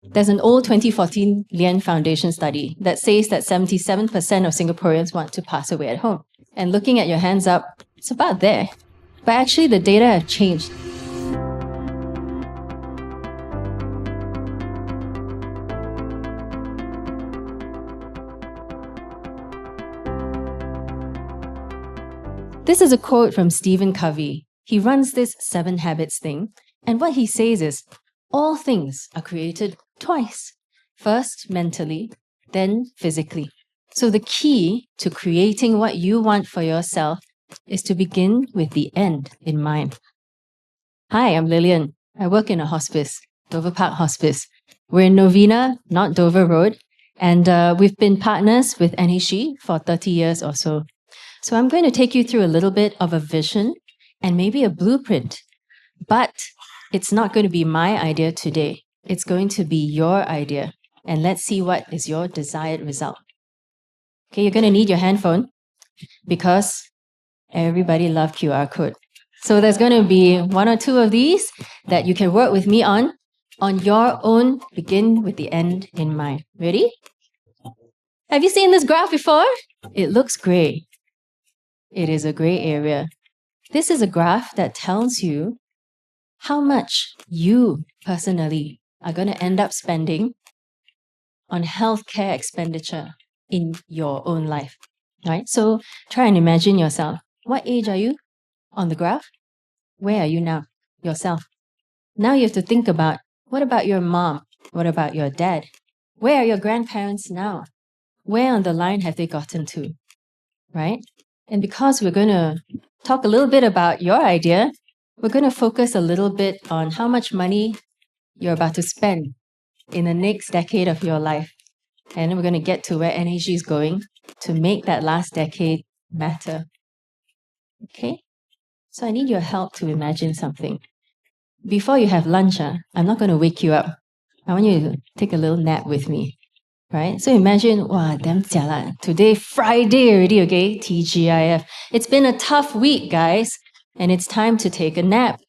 There's an old 2014 Lian Foundation study that says that 77% of Singaporeans want to pass away at home. And looking at your hands up, it's about there. But actually the data have changed. This is a quote from Stephen Covey. He runs this 7 habits thing, and what he says is, all things are created twice. First mentally, then physically. So the key to creating what you want for yourself is to begin with the end in mind. Hi, I'm Lillian. I work in a hospice, Dover Park Hospice. We're in Novena, not Dover Road, and we've been partners with 𝗛𝗔𝗂𝗁𝗁 for 30 years or so. So I'm going to take you through a little bit of a vision and maybe a blueprint, but it's not going to be my idea today. It's going to be your idea, and let's see what is your desired result. Okay, you're going to need your handphone because everybody loves QR code. So there's going to be 1 or 2 of these that you can work with me on your own. Begin with the end in mind. Ready? Have you seen this graph before? It looks gray. It is a gray area. This is a graph that tells you how much you personally are going to end up spending on healthcare expenditure in your own life, right? So try and imagine yourself. What age are you on the graph? Where are you now? Yourself. Now you have to think about, what about your mom? What about your dad? Where are your grandparents now? Where on the line have they gotten to, right? And because we're going to talk a little bit about your idea, we're going to focus a little bit on how much money you're about to spend in the next decade of your life. And then we're going to get to where 𝗛𝗔𝗂𝗁𝗁 is going to make that last decade matter. Okay? So I need your help to imagine something. Before you have lunch, I'm not going to wake you up. I want you to take a little nap with me. Right? So imagine, wow, damn jialat. Today, Friday already, okay? TGIF. It's been a tough week, guys. And it's time to take a nap.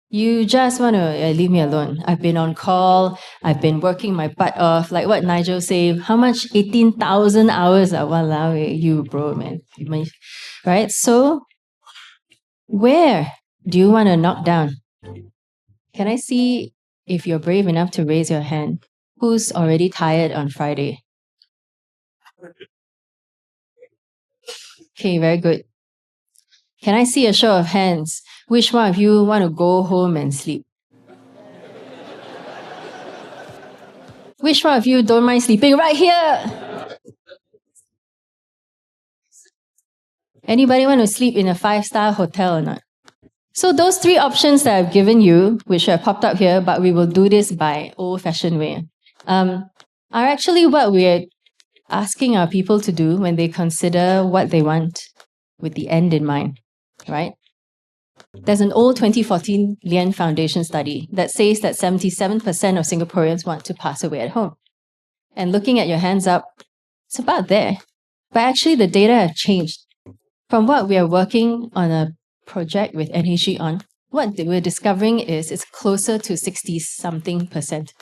You just want to leave me alone. I've been on call. I've been working my butt off. Like what Nigel said, how much? 18,000 hours. Walao, you bro, man. Right? So, where do you want to knock down? Can I see if you're brave enough to raise your hand? Who's already tired on Friday? Okay, very good. Can I see a show of hands? Which one of you want to go home and sleep? Which one of you don't mind sleeping right here? Anybody want to sleep in a 5-star hotel or not? So those 3 options that I've given you, which have popped up here, but we will do this by old-fashioned way, are actually what we're asking our people to do when they consider what they want with the end in mind, right? There's an old 2014 Lian Foundation study that says that 77% of Singaporeans want to pass away at home. And looking at your hands up, it's about there. But actually the data have changed. From what we are working on a project with 𝗛𝗔𝗂𝗁𝗁 on, what we're discovering is it's closer to 60-something%.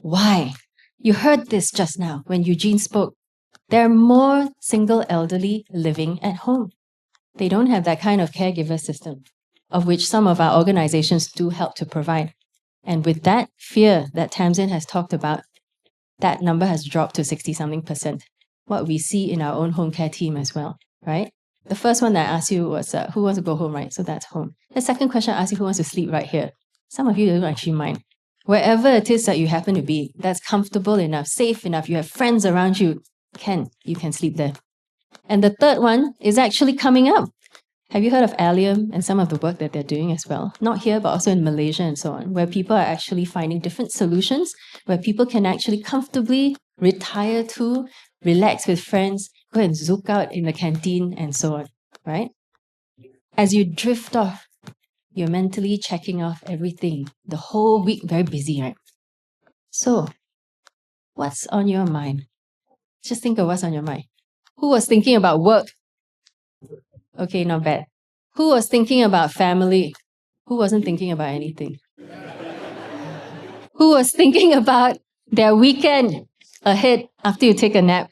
Why? You heard this just now when Eugene spoke. There are more single elderly living at home. They don't have that kind of caregiver system, of which some of our organizations do help to provide. And with that fear that Tamsin has talked about, that number has dropped to 60-something%. What we see in our own home care team as well, right? The first one that I asked you was, who wants to go home, right? So that's home. The second question I asked you, who wants to sleep right here? Some of you don't actually mind. Wherever it is that you happen to be, that's comfortable enough, safe enough, you have friends around you, you can sleep there. And the third one is actually coming up. Have you heard of Allium and some of the work that they're doing as well? Not here, but also in Malaysia and so on, where people are actually finding different solutions, where people can actually comfortably retire to, relax with friends, go and zook out in the canteen and so on, right? As you drift off, you're mentally checking off everything. The whole week, very busy, right? So, what's on your mind? Just think of what's on your mind. Who was thinking about work? Okay, not bad. Who was thinking about family? Who wasn't thinking about anything? Who was thinking about their weekend ahead after you take a nap.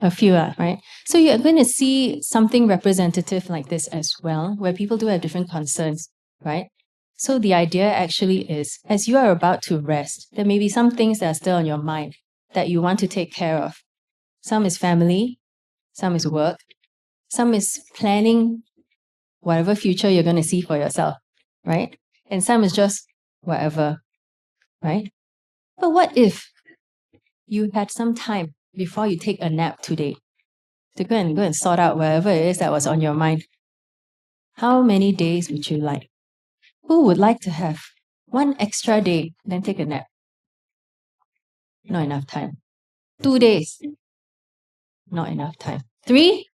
A few are, right? So you're going to see something representative like this as well, where people do have different concerns, right? So the idea actually is, as you are about to rest, there may be some things that are still on your mind that you want to take care of. Some is family, some is work, some is planning whatever future you're going to see for yourself, right? And some is just whatever, right? But what if you had some time before you take a nap today to go and sort out whatever it is that was on your mind? How many days would you like? Who would like to have one extra day, then take a nap? Not enough time. 2 days. Not enough time. 3?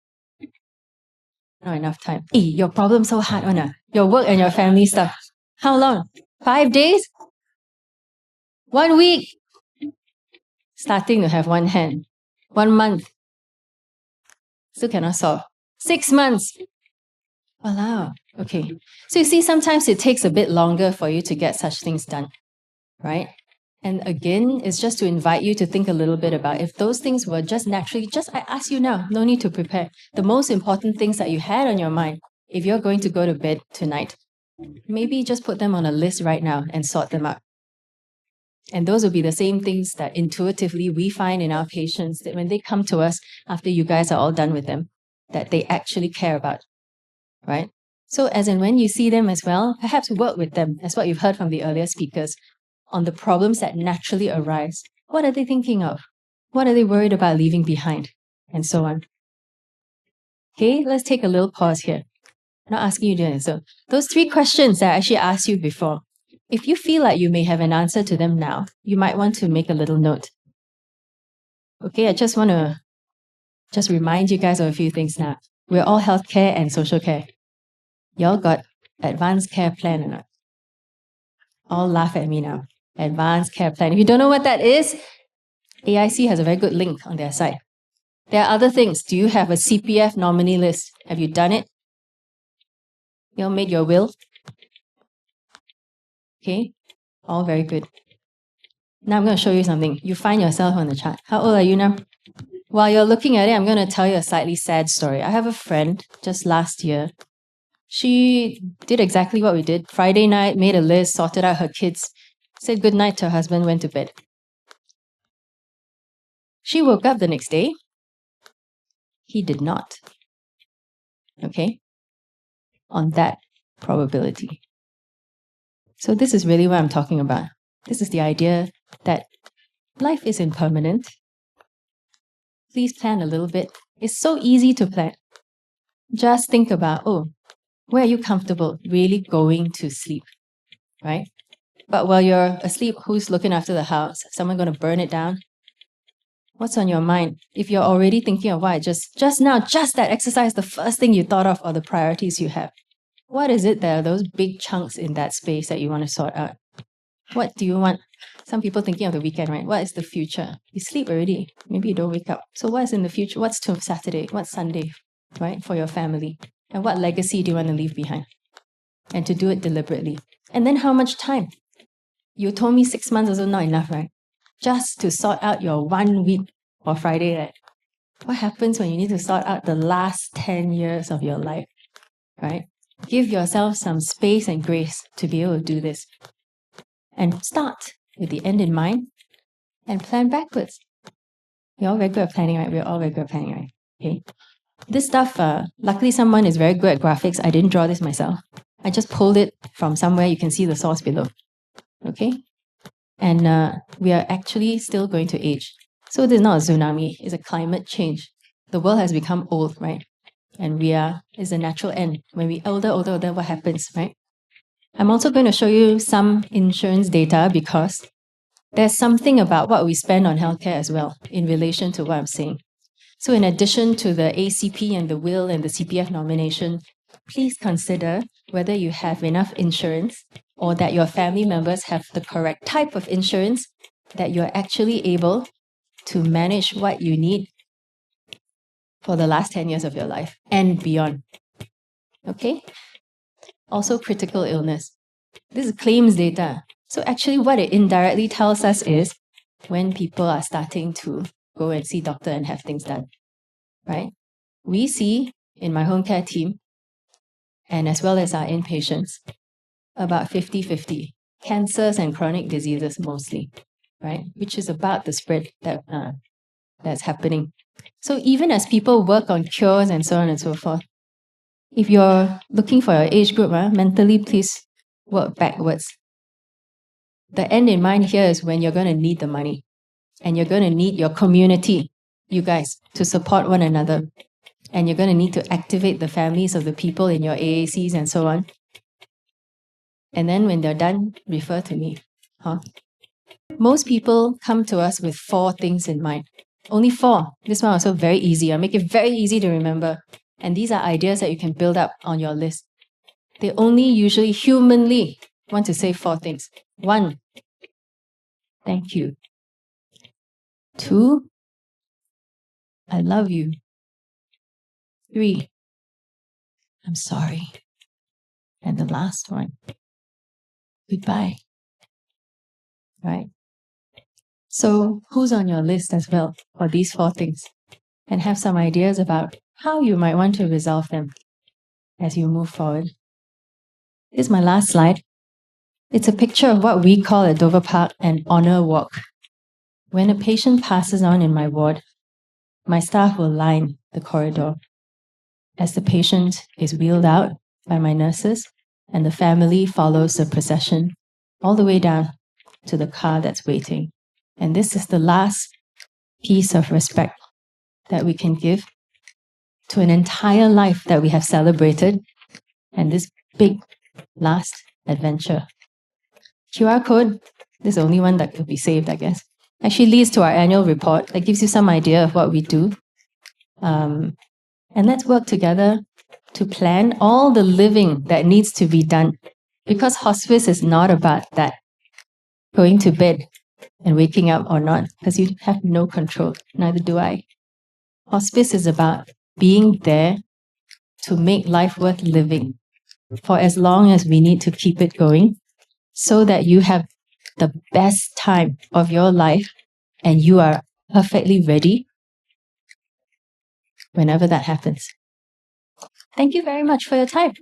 Not enough time. Your problem so hard, Ona. Your work and your family stuff. How long? 5 days? 1 week? Starting to have one hand. 1 month? Still cannot solve. 6 months? Wow. Okay. So you see, sometimes it takes a bit longer for you to get such things done, right? And again, it's just to invite you to think a little bit about if those things were just naturally, I ask you now, no need to prepare. The most important things that you had on your mind, if you're going to go to bed tonight, maybe just put them on a list right now and sort them out. And those will be the same things that intuitively we find in our patients, that when they come to us after you guys are all done with them, that they actually care about, right? So as and when you see them as well, perhaps work with them, as what you've heard from the earlier speakers, on the problems that naturally arise. What are they thinking of? What are they worried about leaving behind? And so on. Okay, let's take a little pause here. I'm not asking you to answer. Those 3 questions that I actually asked you before, if you feel like you may have an answer to them now, you might want to make a little note. Okay, I just want to remind you guys of a few things now. We're all healthcare and social care. Y'all got advanced care plan or not? All laugh at me now. Advanced care plan. If you don't know what that is, 𝗖𝗍 has a very good link on their site. There are other things. Do you have a CPF nominee list? Have you done it? You all made your will? Okay, all very good. Now I'm going to show you something. You find yourself on the chart. How old are you now? While you're looking at it, I'm going to tell you a slightly sad story. I have a friend just last year. She did exactly what we did. Friday night, made a list, sorted out her kids, said goodnight to her husband, went to bed. She woke up the next day. He did not. Okay? On that probability. So this is really what I'm talking about. This is the idea that life is impermanent. Please plan a little bit. It's so easy to plan. Just think about, where are you comfortable really going to sleep, right? But while you're asleep, who's looking after the house? Someone going to burn it down? What's on your mind? If you're already thinking of why, just that exercise, the first thing you thought of, or the priorities you have. What is it that are those big chunks in that space that you want to sort out? What do you want? Some people thinking of the weekend, right? What is the future? You sleep already. Maybe you don't wake up. So what is in the future? What's to Saturday? What's Sunday, right? For your family. And what legacy do you want to leave behind? And to do it deliberately. And then how much time? You told me 6 months is not enough, right? Just to sort out your 1 week or Friday, right? What happens when you need to sort out the last 10 years of your life, right? Give yourself some space and grace to be able to do this. And start with the end in mind and plan backwards. You're all very good at planning, right? We're all very good at planning, right? Okay. This stuff, luckily someone is very good at graphics. I didn't draw this myself. I just pulled it from somewhere. You can see the source below. Okay? And we are actually still going to age. So this is not a tsunami, it's a climate change. The world has become old, right? And it's a natural end. When we older, what happens, right? I'm also going to show you some insurance data because there's something about what we spend on healthcare as well in relation to what I'm saying. So in addition to the ACP and the will and the CPF nomination, please consider whether you have enough insurance or that your family members have the correct type of insurance that you're actually able to manage what you need for the last 10 years of your life and beyond. Okay? Also critical illness. This is claims data. So actually what it indirectly tells us is when people are starting to go and see doctor and have things done, right? We see in my home care team, and as well as our inpatients, about 50-50, cancers and chronic diseases mostly, right? Which is about the spread that's happening. So even as people work on cures and so on and so forth, if you're looking for your age group, mentally please work backwards. The end in mind here is when you're going to need the money and you're going to need your community, you guys, to support one another. And you're going to need to activate the families of the people in your AACs and so on. And then when they're done, refer to me. Most people come to us with 4 things in mind. Only 4. This one also very easy. I make it very easy to remember. And these are ideas that you can build up on your list. They only usually humanly want to say 4 things. 1, thank you. 2, I love you. 3, I'm sorry. And the last one, goodbye. Right? So who's on your list as well for these 4 things? And have some ideas about how you might want to resolve them as you move forward. This is my last slide. It's a picture of what we call at Dover Park an honor walk. When a patient passes on in my ward, my staff will line the corridor as the patient is wheeled out by my nurses and the family follows the procession all the way down to the car that's waiting. And this is the last piece of respect that we can give to an entire life that we have celebrated and this big last adventure. QR code, this is the only one that could be saved, I guess, actually leads to our annual report that gives you some idea of what we do. And let's work together to plan all the living that needs to be done, because hospice is not about that, going to bed and waking up or not, because you have no control, neither do I. Hospice is about being there to make life worth living for as long as we need to keep it going, so that you have the best time of your life and you are perfectly ready whenever that happens. Thank you very much for your time.